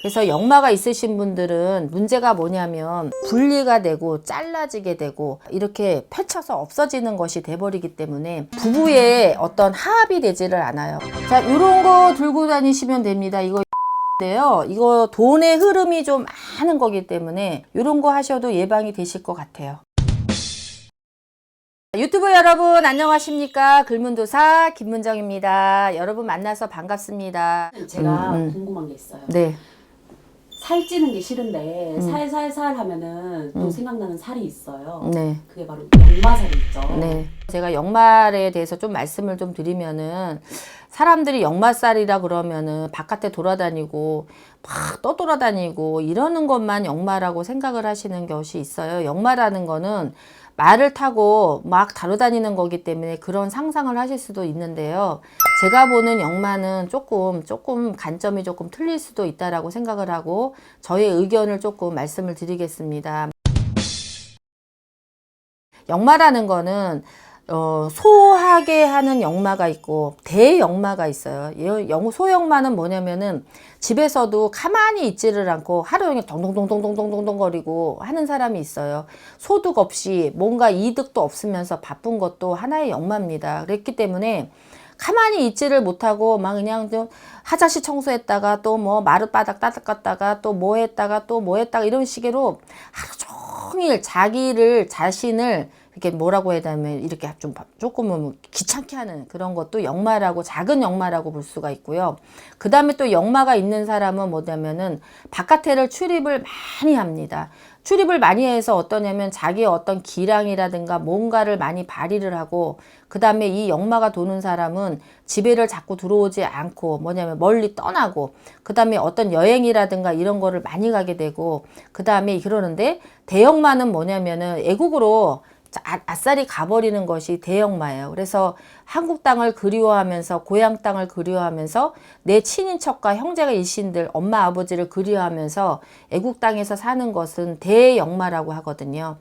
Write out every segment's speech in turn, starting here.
그래서 역마가 있으신 분들은 문제가 뭐냐면 분리가 되고 잘라지게 되고 이렇게 펼쳐서 없어지는 것이 돼버리기 때문에 부부의 어떤 화합이 되지를 않아요. 자, 이런 거 들고 다니시면 됩니다. 이거 돈의 흐름이 좀 많은 거기 때문에 이런 거 하셔도 예방이 되실 것 같아요. 유튜브 여러분 안녕하십니까? 글문도사 김문정입니다. 여러분 만나서 반갑습니다. 제가 궁금한 게 있어요. 네. 살찌는 게 싫은데 살살살 하면은 또 생각나는 살이 있어요. 네. 그게 바로 역마살이 있죠. 네. 제가 역말에 대해서 좀 말씀을 좀 드리면은 사람들이 역마살이라 그러면은 바깥에 돌아다니고 막 떠돌아다니고 이러는 것만 역마라고 생각을 하시는 것이 있어요. 역마라는 거는 말을 타고 막 다루다니는 거기 때문에 그런 상상을 하실 수도 있는데요. 제가 보는 역마는 조금 관점이 조금 틀릴 수도 있다라고 생각을 하고 저의 의견을 조금 말씀을 드리겠습니다. 역마라는 거는 소하게 하는 역마가 있고 대역마가 있어요. 소역마는 뭐냐면은 집에서도 가만히 있지를 않고 하루 종일 동동동동동동동 거리고 하는 사람이 있어요. 소득 없이 뭔가 이득도 없으면서 바쁜 것도 하나의 역마입니다. 그랬기 때문에 가만히 있지를 못하고 막 그냥 좀 화장실 청소했다가 또 뭐 마룻바닥 닦았다가 또 뭐 했다가 또 뭐 했다가 이런 식으로 하루 종일 자신을 이렇게 뭐라고 해야 되면 이렇게 좀 조금은 귀찮게 하는 그런 것도 역마라고 작은 역마라고 볼 수가 있고요. 그 다음에 또 역마가 있는 사람은 뭐냐면은 바깥에를 출입을 많이 합니다. 출입을 많이 해서 어떠냐면 자기의 어떤 기량이라든가 뭔가를 많이 발휘를 하고 그 다음에 이 역마가 도는 사람은 집에를 자꾸 들어오지 않고 뭐냐면 멀리 떠나고 그 다음에 어떤 여행이라든가 이런 거를 많이 가게 되고 그 다음에 그러는데 대역마는 뭐냐면은 애국으로 아싸리 가버리는 것이 대역마예요. 그래서 한국 땅을 그리워하면서 고향 땅을 그리워하면서 내 친인척과 형제가 일신들 엄마 아버지를 그리워하면서 애국 땅에서 사는 것은 대역마라고 하거든요.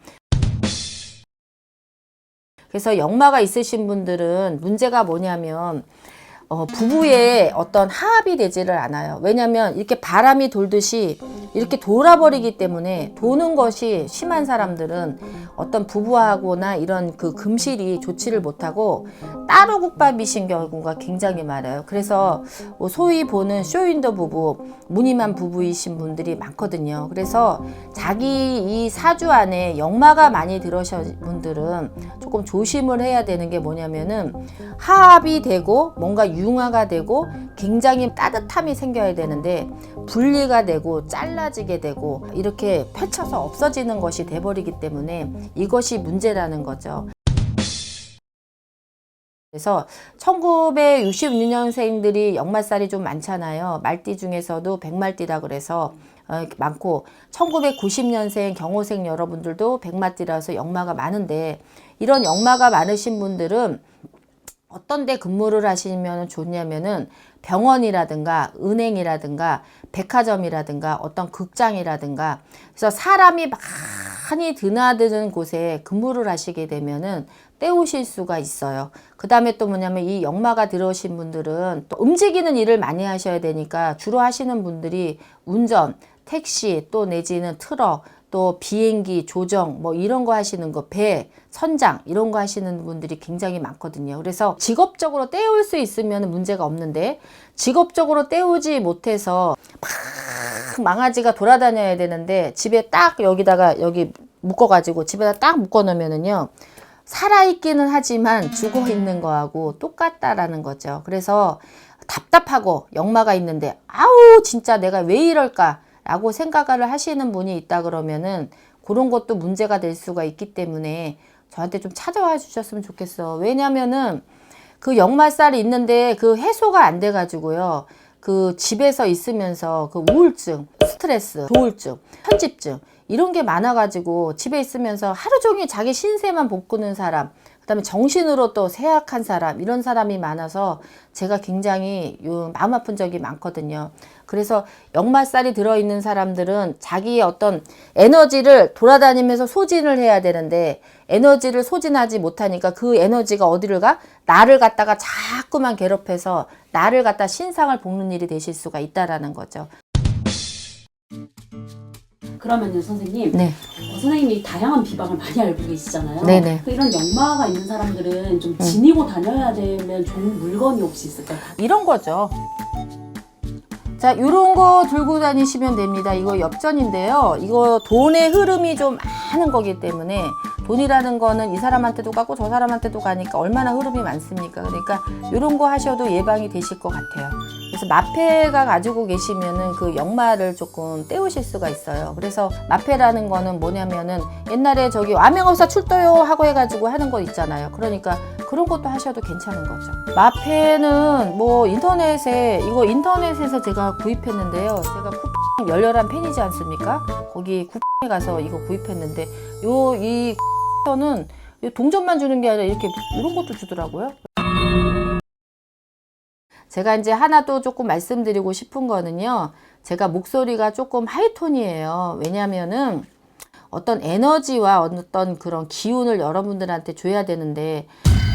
그래서 역마가 있으신 분들은 문제가 뭐냐면 부부의 어떤 화합이 되지를 않아요. 왜냐하면 이렇게 바람이 돌듯이 이렇게 돌아버리기 때문에 도는 것이 심한 사람들은 어떤 부부하고나 이런 그 금실이 좋지를 못하고 따로 국밥이신 경우가 굉장히 많아요. 그래서 소위 보는 쇼윈도 부부, 무늬만 부부이신 분들이 많거든요. 그래서 자기 이 사주 안에 역마가 많이 들어오신 분들은 조금 조심을 해야 되는 게 뭐냐면은 화합이 되고 뭔가 융화가 되고 굉장히 따뜻함이 생겨야 되는데 분리가 되고 잘라지게 되고 이렇게 펼쳐서 없어지는 것이 돼버리기 때문에 이것이 문제라는 거죠. 그래서 1966년생들이 역마살이 좀 많잖아요. 말띠 중에서도 백말띠라 그래서 많고 1990년생 경호생 여러분들도 백마띠라서 역마가 많은데 이런 역마가 많으신 분들은 어떤 데 근무를 하시면 좋냐면은 병원이라든가 은행이라든가 백화점이라든가 어떤 극장이라든가 그래서 사람이 많이 드나드는 곳에 근무를 하시게 되면은 때우실 수가 있어요. 그 다음에 또 뭐냐면 이 역마가 들어오신 분들은 또 움직이는 일을 많이 하셔야 되니까 주로 하시는 분들이 운전, 택시 또 내지는 트럭 또 비행기 조정 뭐 이런 거 하시는 거 배 선장 이런 거 하시는 분들이 굉장히 많거든요. 그래서 직업적으로 때울 수 있으면 문제가 없는데 직업적으로 때우지 못해서 막 망아지가 돌아다녀야 되는데 집에 딱 여기다가 여기 묶어가지고 집에다 딱 묶어 놓으면은요 살아있기는 하지만 죽어있는 거하고 똑같다라는 거죠. 그래서 답답하고 역마가 있는데 아우 진짜 내가 왜 이럴까 라고 생각을 하시는 분이 있다 그러면은 그런 것도 문제가 될 수가 있기 때문에 저한테 좀 찾아와 주셨으면 좋겠어. 왜냐면은 그 역마살이 있는데 그 해소가 안 돼 가지고요. 그 집에서 있으면서 그 우울증, 스트레스, 조울증, 편집증 이런 게 많아 가지고 집에 있으면서 하루 종일 자기 신세만 볶는 사람 그 다음에 정신으로 또 쇠약한 사람 이런 사람이 많아서 제가 굉장히 마음 아픈 적이 많거든요. 그래서 역마살이 들어있는 사람들은 자기의 어떤 에너지를 돌아다니면서 소진을 해야 되는데 에너지를 소진하지 못하니까 그 에너지가 어디를 가? 나를 갖다가 자꾸만 괴롭혀서 나를 갖다 신상을 볶는 일이 되실 수가 있다라는 거죠. 그러면요 선생님, 네. 선생님이 다양한 비방을 많이 알고 계시잖아요. 네네. 이런 역마가 있는 사람들은 좀 지니고 다녀야 되면 좋은 물건이 혹시 있을까요? 이런 거죠. 자, 이런 거 들고 다니시면 됩니다. 이거 엽전인데요. 이거 돈의 흐름이 좀 많은 거기 때문에 돈이라는 거는 이 사람한테도 가고 저 사람한테도 가니까 얼마나 흐름이 많습니까? 그러니까 이런 거 하셔도 예방이 되실 것 같아요. 그래서 마패가 가지고 계시면은 그 역마를 조금 떼우실 수가 있어요. 그래서 마패라는 거는 뭐냐면은 옛날에 저기 와명업사 출도요 하고 해가지고 하는 거 있잖아요. 그러니까 그런 것도 하셔도 괜찮은 거죠. 마패는 뭐 인터넷에서 제가 구입했는데요. 제가 쿠팡 열렬한 팬이지 않습니까? 거기 쿠팡에 가서 이거 구입했는데 이 쿠팡은 동전만 주는 게 아니라 이렇게 이런 것도 주더라고요. 제가 이제 하나 또 조금 말씀드리고 싶은 거는요. 제가 목소리가 조금 하이톤이에요. 왜냐면은 어떤 에너지와 어떤 그런 기운을 여러분들한테 줘야 되는데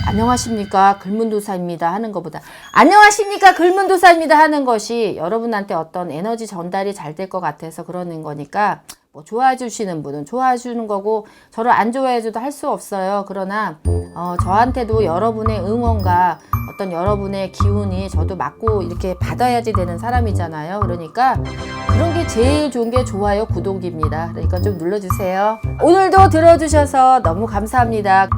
안녕하십니까 글문도사입니다 하는 것보다 안녕하십니까 글문도사입니다 하는 것이 여러분한테 어떤 에너지 전달이 잘 될 것 같아서 그러는 거니까 뭐 좋아해 주시는 분은 좋아해 주는 거고 저를 안 좋아해 줘도 할 수 없어요. 그러나 저한테도 여러분의 응원과 어떤 여러분의 기운이 저도 맞고 이렇게 받아야지 되는 사람이잖아요. 그러니까 그런 게 제일 좋은 게 좋아요 구독입니다. 그러니까 좀 눌러주세요. 오늘도 들어주셔서 너무 감사합니다.